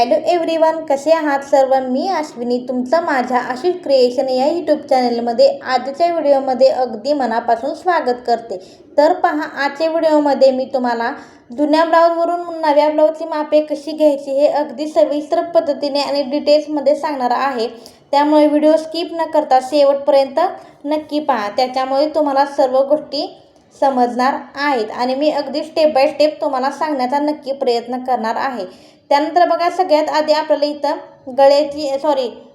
Hello everyone, कसे आहात सर्व. मी अश्विनी तुमचं माझ्या आशिष क्रिएशन या यूट्यूब चॅनलमध्ये आजच्या व्हिडिओमध्ये अगदी मनापासून स्वागत करते. तर पहा, आजच्या व्हिडिओमध्ये मी तुम्हाला जुन्या ब्लाऊजवरून नव्या ब्लाऊजची मापे कशी घ्यायची हे अगदी सविस्तर पद्धतीने आणि डिटेल्समध्ये सांगणार आहे. त्यामुळे व्हिडिओ स्किप न करता शेवटपर्यंत नक्की पहा. त्याच्यामुळे तुम्हाला सर्व गोष्टी समजणार आहेत आणि मी अगदी स्टेप बाय स्टेप तुम्हाला सांगण्याचा नक्की प्रयत्न करणार आहे. त्यानंतर बघा, सगळ्यात आधी आपल्याला इथं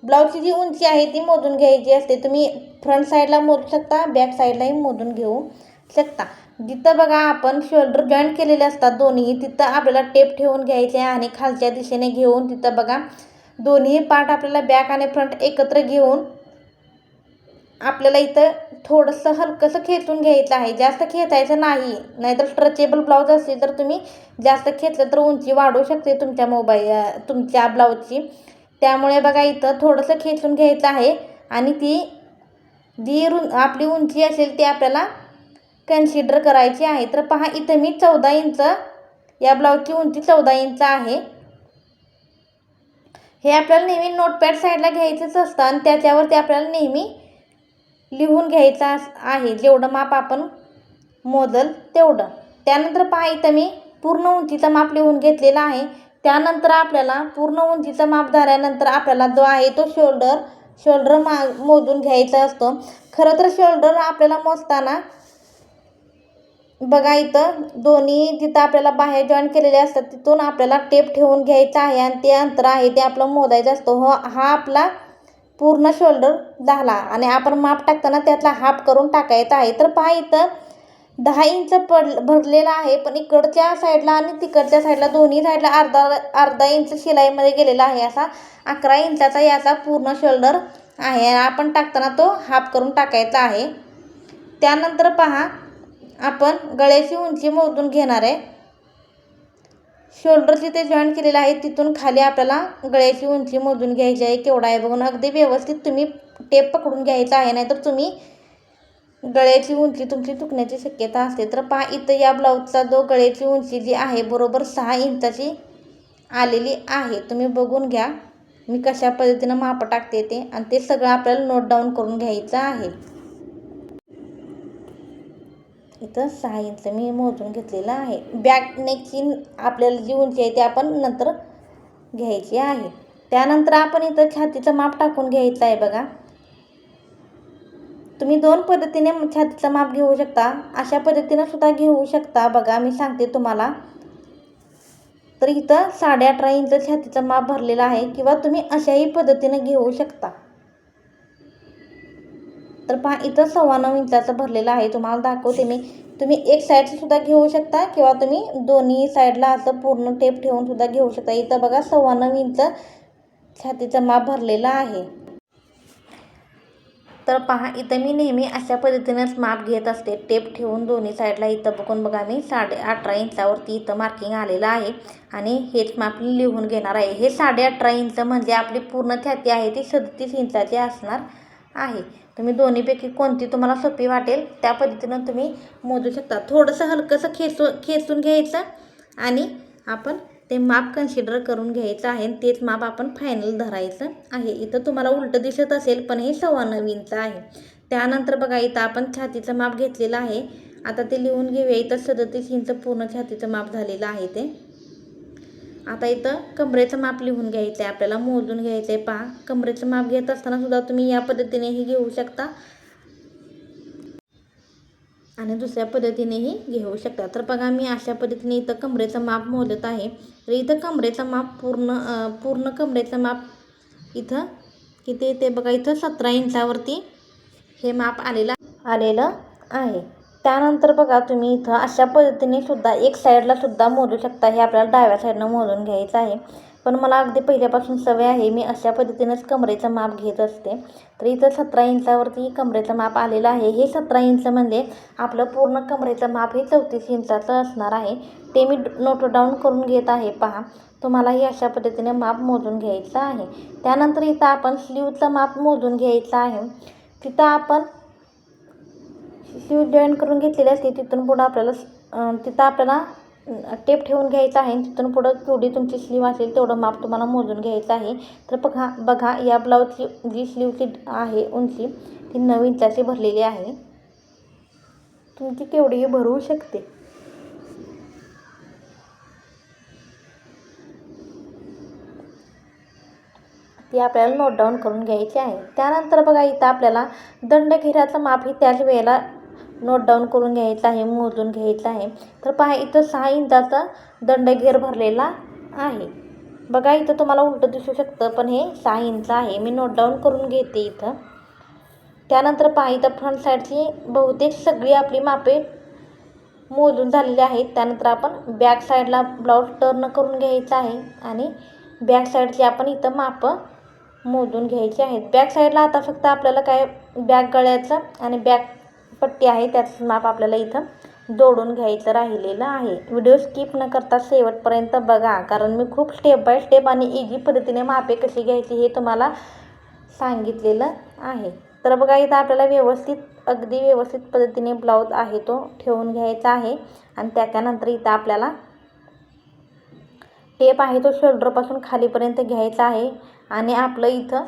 ब्लाऊजची जी उंची आहे ती मोजून घ्यायची असते. तुम्ही फ्रंट साईडला मोजू शकता, बॅक साईडलाही मोजून घेऊ शकता. जिथं बघा आपण शोल्डर जॉईंट केलेले असतात दोन्ही, तिथं आपल्याला टेप ठेवून घ्यायचे आहे आणि खालच्या दिशेने घेऊन तिथं बघा दोन्ही पार्ट आपल्याला बॅक आणि फ्रंट एकत्र घेऊन आपल्याला इथं थोडंसं हलकंसं खेचून घ्यायचं आहे. जास्त खेचायचं नाही, नाहीतर स्ट्रेचेबल ब्लाऊज असेल तर तुम्ही जास्त खेचलं तर उंची वाढू शकते तुमच्या ब्लाऊजची. त्यामुळे बघा इथं थोडंसं खेचून घ्यायचं आहे आणि जी आपली उंची असेल ती आपल्याला कन्सिडर करायची आहे. तर पहा, इथं मी 14 इंच, या ब्लाऊजची उंची 14 इंच आहे. हे आपल्याला नेहमी नोटपॅड साईडला घ्यायचंच असतं आणि त्याच्यावरती आपल्याला नेहमी लिहून घ्यायचं आहे, जेवढं माप आपण मोजल तेवढं. त्यानंतर पहा, इथं मी पूर्ण उंचीचं माप लिहून घेतलेलं आहे. त्यानंतर आपल्याला पूर्ण उंचीचं माप झाल्यानंतर आपल्याला जो आहे तो शोल्डर मोजून घ्यायचा असतो. खरं तर शोल्डर आपल्याला मोजताना बघा इथं दोन्ही जिथं आपल्याला बाहेर जॉईन केलेले असतात तिथून आपल्याला टेप ठेवून घ्यायचं आहे आणि ते अंतर आहे ते आपलं मोजायचं असतं. हा आपला पूर्ण शोल्डर झाला आणि आपण माप टाकताना त्यातला हाफ करून टाकायचा आहे. तर पहा, इथं 10 इंच भरलेला आहे, पण इकडच्या साईडला आणि तिकडच्या साईडला दोन्ही साईडला अर्धा इंच शिलाईमध्ये गेलेला आहे. असा 11 इंचाचा याचा पूर्ण शोल्डर आहे. आपण टाकताना तो हाफ करून टाकायचा आहे. त्यानंतर पहा, आपण गळ्याची उंची मोजून घेणार आहे. शोल्डर जिथे जॉईन केलेलं आहे तिथून खाली आपल्याला गळ्याची उंची मोजून घ्यायची आहे. केवढा आहे बघून अगदी व्यवस्थित तुम्ही टेप पकडून घ्यायचा आहे, नाहीतर तुम्ही गळ्याची उंची तुमची चुकण्याची शक्यता असते. तर पहा, इथं या ब्लाऊजचा जो गळ्याची उंची जी आहे बरोबर 6 इंचाची आलेली आहे. तुम्ही बघून घ्या मी कशा पद्धतीनं माप टाकते ते, आणि ते सगळं आपल्याला नोट डाऊन करून घ्यायचं आहे. इथं 6 इंच मी मोजून घेतलेलं आहे. बॅक नेकची आपल्याला जी उंची आहे ती आपण नंतर घ्यायची आहे. त्यानंतर आपण इथं छातीचं माप टाकून घ्यायचं आहे. बघा, तुम्ही 2 पद्धतीने छातीचं माप घेऊ शकता, अशा पद्धतीनं सुद्धा घेऊ शकता. बघा मी सांगते तुम्हाला. तर इथं 18.5 इंच छातीचं माप भरलेलं आहे, किंवा तुम्ही अशाही पद्धतीनं घेऊ शकता. तर पहा, इथं 9.25 इंचाचं भरलेलं आहे. तुम्हाला दाखवते मी. तुम्ही एक साईडचं सुद्धा घेऊ शकता किंवा तुम्ही दोन्ही साईडला असं पूर्ण टेप ठेवून सुद्धा घेऊ शकता. इथं बघा 9.25 इंच छातीचं माप भरलेलं आहे. तर पहा, इथं मी नेहमी अशा पद्धतीनंच माप घेत असते, टेप ठेवून दोन्ही साईडला. इथं बघून बघा मी 18.5 इंचावरती इथं मार्किंग आलेलं आहे आणि हेच माप लिहून घेणार आहे. हे 18.5 इंच म्हणजे आपली पूर्ण छाती आहे ती 37 इंचाची असणार आहे. तुम्ही दोन्हीपैकी कोणती तुम्हाला सोपी वाटेल त्या पद्धतीनं तुम्ही मोजू शकता. थोडंसं हलकंसं खेचून घ्यायचं आणि आपण ते माप कन्सिडर करून घ्यायचं आहे. तेच माप आपण फायनल धरायचं आहे. इथं तुम्हाला उलटं दिसत असेल, पण हे 9.25 इंच आहे. त्यानंतर बघा, इथं आपण छातीचं माप घेतलेलं आहे. आता ते लिहून घेऊया. इथं 37 इंच पूर्ण छातीचं माप झालेलं आहे ते. आता इथं कमरेचं माप लिहून घ्यायचं आहे, आपल्याला मोजून घ्यायचं आहे. पहा, कमरेचं माप घेत असताना सुद्धा तुम्ही या पद्धतीनेही घेऊ शकता आणि दुसऱ्या पद्धतीनेही घेऊ शकता. तर बघा, मी अशा पद्धतीने इथं कमरेचं माप मोजत आहे. तर इथं कमरेचं माप पूर्ण कमरेचं माप इथं किती येते बघा, इथं 17 इंचावरती हे माप आलेलं आहे. त्यानंतर बघा, तुम्ही इथं अशा पद्धतीने सुद्धा एक साईडला सुद्धा मोजू शकता. हे आपल्याला डाव्या साईडनं मोजून घ्यायचं आहे, पण मला अगदी पहिल्यापासून सवय आहे, मी अशा पद्धतीनंच कमरेचं माप घेत असते. तर इथं 17 इंचावरती कमरेचं माप आलेलं आहे. हे 17 इंच म्हणजे आपलं पूर्ण कमरेचं माप हे 34 इंचाचं असणार आहे. ते मी नोट डाऊन करून घेत आहे. पहा, तुम्हालाही अशा पद्धतीने माप मोजून घ्यायचं आहे. त्यानंतर इथं आपण स्लीवचं माप मोजून घ्यायचं आहे. तिथं आपण स्लीव जॉईन करून घेतलेली असते, तिथून पुढं आपल्याला टेप ठेवून घ्यायचा आहे. तिथून पुढं केवढी तुमची स्लीव असेल तेवढं माप तुम्हाला मोजून घ्यायचं आहे. तर बघा या ब्लाऊजची जी स्लीवची आहे उंची ती 9 इंचाची भरलेली आहे. तुमची केवढीही भरू शकते. ती आपल्याला नोट डाऊन करून घ्यायची आहे. त्यानंतर बघा इथं आपल्याला दंडघेराचं माप ही त्याच वेळेला नोट डाऊन करून घ्यायचं आहे, मोजून घ्यायचं आहे. तर पहा इथं 6 इंचाचा दंडघेर भरलेला आहे. बघा इथं तुम्हाला उलटं दिसू शकतं, पण हे 6 इंच आहे. मी नोट डाऊन करून घेते इथं. त्यानंतर पहा इथं फ्रंट साईडची बहुतेक सगळी आपली मापे मोजून झालेली आहेत. त्यानंतर आपण बॅक साईडला ब्लाऊज टर्न करून घ्यायचं आहे आणि बॅक साईडची आपण इथं मापं मोजून घ्यायची आहेत. बॅक साईडला आता फक्त आपल्याला काय बॅक गळ्याचं आणि बॅक पट्टी आहे त्याचं माप आपल्याला इथं जोडून घ्यायचं राहिलेलं आहे. व्हिडिओ स्किप न करता शेवटपर्यंत बघा, कारण मी खूप स्टेप बाय स्टेप आणि इझी पद्धतीने मापे कशी घ्यायची हे तुम्हाला सांगितलेलं आहे. तर बघा इथं आपल्याला अगदी व्यवस्थित पद्धतीने ब्लाऊज आहे तो ठेवून घ्यायचा आहे. आणि त्याच्यानंतर इथं आपल्याला टेप आहे तो शोल्डरपासून खालीपर्यंत घ्यायचा आहे. आणि आपलं इथं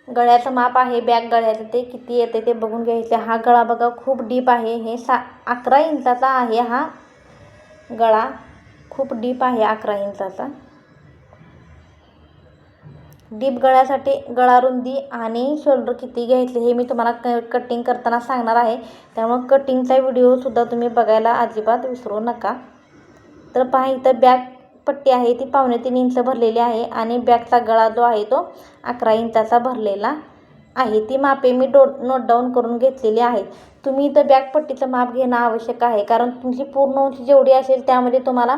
गळ्याचं माप आहे बॅक गळ्याचं ते किती येते ते बघून घ्यायचे. हा गळा बघा खूप डीप आहे. हे 11 इंचाचा आहे. हा गळा खूप डीप आहे, 11 इंचाचा. डीप गळ्यासाठी गळा रुंदी आणि शोल्डर किती घ्यायचे हे मी तुम्हाला कटिंग करताना सांगणार आहे. त्यामुळे कटिंगचा व्हिडिओसुद्धा तुम्ही बघायला अजिबात विसरू नका. तर पहा इथं बॅक पट्टी आहे ती 3.25 इंच भरलेली आहे आणि बॅकचा गळा जो आहे तो 11 इंचाचा भरलेला आहे. ती मापे मी नोट डाऊन करून घेतलेली आहे. तुम्ही इथं बॅक पट्टीचं माप घेणं आवश्यक आहे, कारण तुमची पूर्ण उंची जेवढी असेल त्यामध्ये तुम्हाला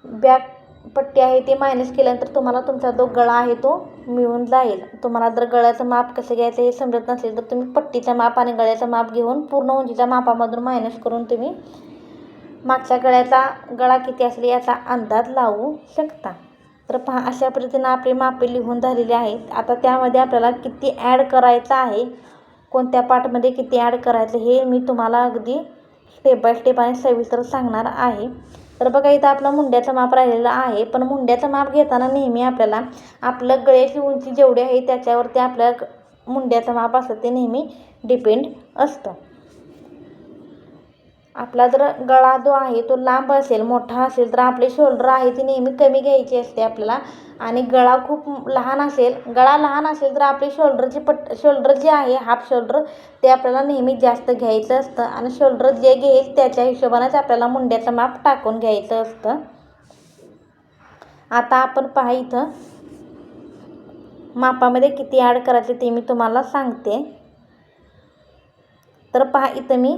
बॅक पट्टी आहे ते मायनस केल्यानंतर तुम्हाला तुमचा जो गळा आहे तो मिळून जाईल. तुम्हाला जर गळ्याचं माप कसं घ्यायचं हे समजत नसेल तर तुम्ही पट्टीचं माप आणि गळ्याचं माप घेऊन पूर्ण उंचीच्या मापामधून मायनस करून तुम्ही मागच्या गळ्याचा गळा किती असेल याचा अंदाज लावू शकता. तर पहा अशा पद्धतीनं आपली मापे लिहून झालेली आहेत. आता त्यामध्ये आपल्याला किती ॲड करायचं आहे, कोणत्या पार्टमध्ये किती ॲड करायचं हे मी तुम्हाला अगदी स्टेप बाय स्टेप आणि सविस्तर सांगणार आहे. तर बघा इथं आपलं मुंड्याचं माप राहिलेलं आहे, पण मुंड्याचं माप घेताना नेहमी आपल्याला आपलं गळ्याची उंची जेवढी आहे त्याच्यावरती आपल्या मुंड्याचं माप असतं ते नेहमी डिपेंड असतं. आपला जर गळा जो आहे तो लांब असेल, मोठा असेल तर आपले शोल्डर आहे ती नेहमी कमी घ्यायची असते आपल्याला. आणि गळा गळा लहान असेल तर आपली शोल्डर जे आहे हाफ शोल्डर ते आपल्याला नेहमी जास्त घ्यायचं असतं आणि शोल्डर जे घेईल त्याच्या हिशोबानेच आपल्याला मुंड्याचं माप टाकून घ्यायचं असतं. आता आपण पहा इथं मापामध्ये किती ॲड करायचे ते मी तुम्हाला सांगते. तर पहा इथं मी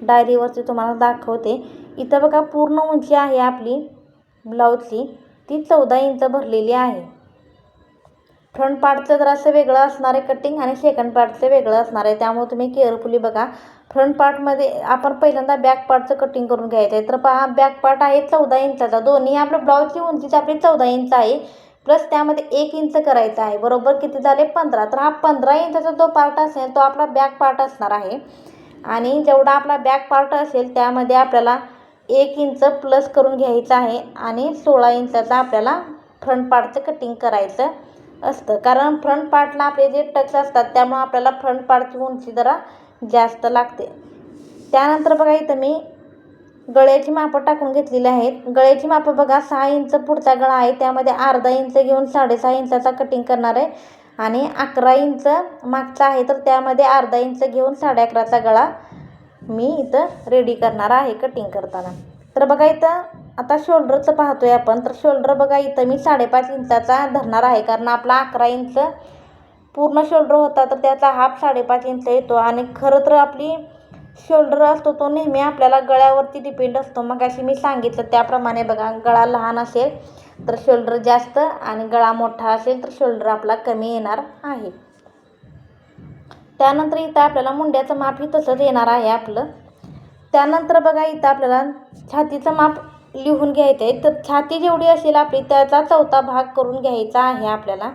डायरीवरती तुम्हाला दाखवते. इथं बघा पूर्ण उंची आहे आपली ब्लाऊजची ती 14 इंच भरलेली आहे. फ्रंट पार्टचं जरासं वेगळं असणार आहे कटिंग आणि सेकंड पार्टचं वेगळं असणार आहे, त्यामुळे तुम्ही केअरफुली बघा. फ्रंट पार्टमध्ये आपण पहिल्यांदा बॅक पार्टचं कटिंग करून घ्यायचं आहे. तर पहा बॅक पार्ट आहे 14 इंचाचा. दोन्ही आपलं ब्लाऊजची उंचीच आपली 14 इंच आहे, प्लस त्यामध्ये 1 इंच करायचं आहे. बरोबर किती झाले 15. तर हा 15 इंचाचा जो पार्ट असेल तो आपला बॅक पार्ट असणार आहे. आणि जेवढा आपला बॅक पार्ट असेल त्यामध्ये आपल्याला 1 इंच प्लस करून घ्यायचं आहे आणि 16 इंचाचा आपल्याला फ्रंट पार्टचं कटिंग करायचं असतं. कारण फ्रंट पार्टला आपले जे टक्स असतात त्यामुळे आपल्याला फ्रंट पार्टची उंची जरा जास्त लागते. त्यानंतर बघा इथं मी गळ्याची मापं टाकून घेतलेली आहेत. गळ्याची मापं बघा 6 इंच पुढचा गळा आहे त्यामध्ये अर्धा इंच घेऊन 6.5 इंचाचा कटिंग करणार आहे. आणि 11 इंच मागचा आहे तर त्यामध्ये अर्धा इंच घेऊन 11.5चा गळा मी इथं रेडी करणार आहे कटिंग करताना. तर बघा इथं आता शोल्डरचं पाहतोय आपण. तर शोल्डर बघा इथं मी 5.5 इंचाचा धरणार आहे, कारण आपला 11 इंच पूर्ण शोल्डर होता तर त्याचा हाफ 5.5 इंच येतो. आणि खरं तर आपली शोल्डर असतो तो नेहमी आपल्याला गळ्यावरती डिपेंड असतो. मग अशी मी सांगितलं त्याप्रमाणे बघा, गळा लहान असेल तर शोल्डर जास्त आणि गळा मोठा असेल तर शोल्डर आपला कमी येणार आहे. त्यानंतर इथं आपल्याला मुंड्याचं मापही तसंच येणार आहे आपलं. त्यानंतर बघा इथं आपल्याला छातीचं माप लिहून घ्यायचं आहे. तर छाती जेवढी असेल आपली त्याचा 4था भाग करून घ्यायचा आहे आपल्याला.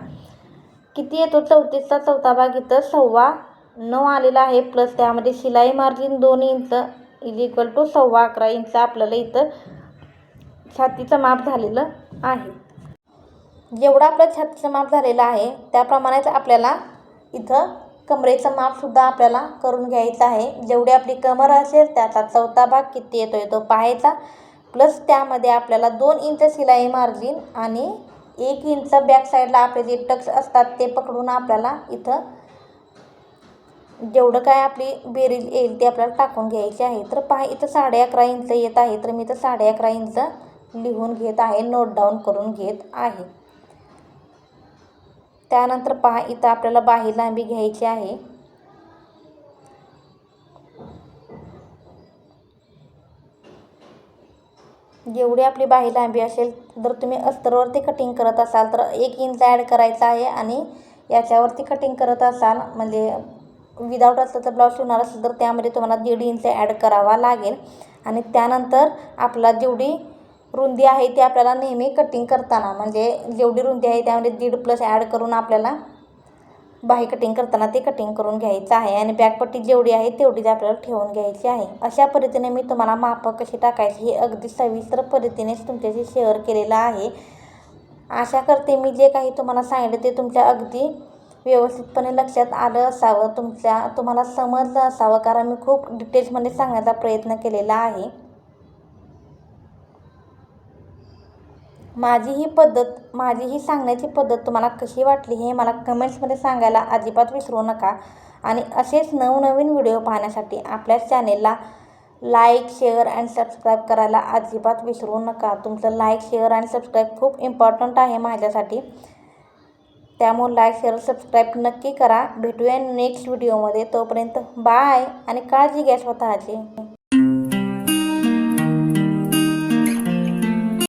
किती येतो 34चा 4था भाग इथं 9.25 आलेला आहे, प्लस त्यामध्ये शिलाई margin 2 inch is equal to 11.25 inch आपल्याला इथं छातीचं माप झालेलं आहे. जेवढं आपलं छातीचं माप झालेलं आहे त्याप्रमाणेच आपल्याला इथं कमरेचं मापसुद्धा आपल्याला करून घ्यायचं आहे. जेवढी आपली कमर असेल त्याचा चौथा भाग किती येतो तो पाहायचा. प्लस त्यामध्ये आपल्याला 2 इंच शिलाई मार्जिन आणि 1 इंच बॅक साईडला आपले जे टक्स असतात ते पकडून आपल्याला इथं जेवढं काय आपली बेरीज येईल ते आपल्याला टाकून घ्यायची आहे. तर पहा इथं 11.5 इंच येत आहे. तर मी इथं 11.5 इंच लिहून घेत आहे, नोट डाऊन करून घेत आहे. त्यानंतर पहा इथं आपल्याला बाही लांबी घ्यायची आहे. जेवढी आपली बाही लांबी असेल, जर तुम्ही अस्तरवरती कटिंग करत असाल तर 1 इंच ॲड करायचं आहे आणि याच्यावरती कटिंग करत असाल म्हणजे विदाऊट अस्तरचा ब्लाऊज शिवणार असेल तर त्यामध्ये तुम्हाला 1.5 इंच ॲड करावा लागेल. आणि त्यानंतर आपला जेवढी रुंदी आहे ती आपल्याला नेहमी कटिंग करताना म्हणजे जेवढी रुंदी आहे त्यामध्ये 1.5 प्लस ॲड करून आपल्याला बाही कटिंग करताना ते कटिंग करून घ्यायचं आहे. आणि बॅकपट्टी जेवढी आहे तेवढीच आपल्याला ठेवून घ्यायची आहे. अशा पद्धतीने मी तुम्हाला मापं कशी टाकायची हे अगदी सविस्तर पद्धतीनेच तुमच्याशी शेअर केलेलं आहे. आशा करते मी जे काही तुम्हाला सांगितलं ते तुमच्या अगदी व्यवस्थितपणे लक्षात आलं असावं, तुम्हाला समजलं असावं, कारण मी खूप डिटेल्समध्ये सांगण्याचा प्रयत्न केलेला आहे. माझी ही सांगण्याची पद्धत तुम्हाला कशी वाटली हे मला कमेंट्समध्ये सांगायला अजिबात विसरू नका. आणि असेच नवनवीन व्हिडिओ पाहण्यासाठी आपल्या चॅनेलला लाईक, शेअर अँड सबस्क्राईब करायला अजिबात विसरू नका. तुमचं लाईक, शेअर आणि सबस्क्राईब खूप इम्पॉर्टंट आहे माझ्यासाठी. त्यामुळे लाईक, शेअर, सबस्क्राईब नक्की करा. भेटूया नेक्स्ट व्हिडिओमध्ये. तोपर्यंत बाय आणि काळजी घ्या स्वतःची.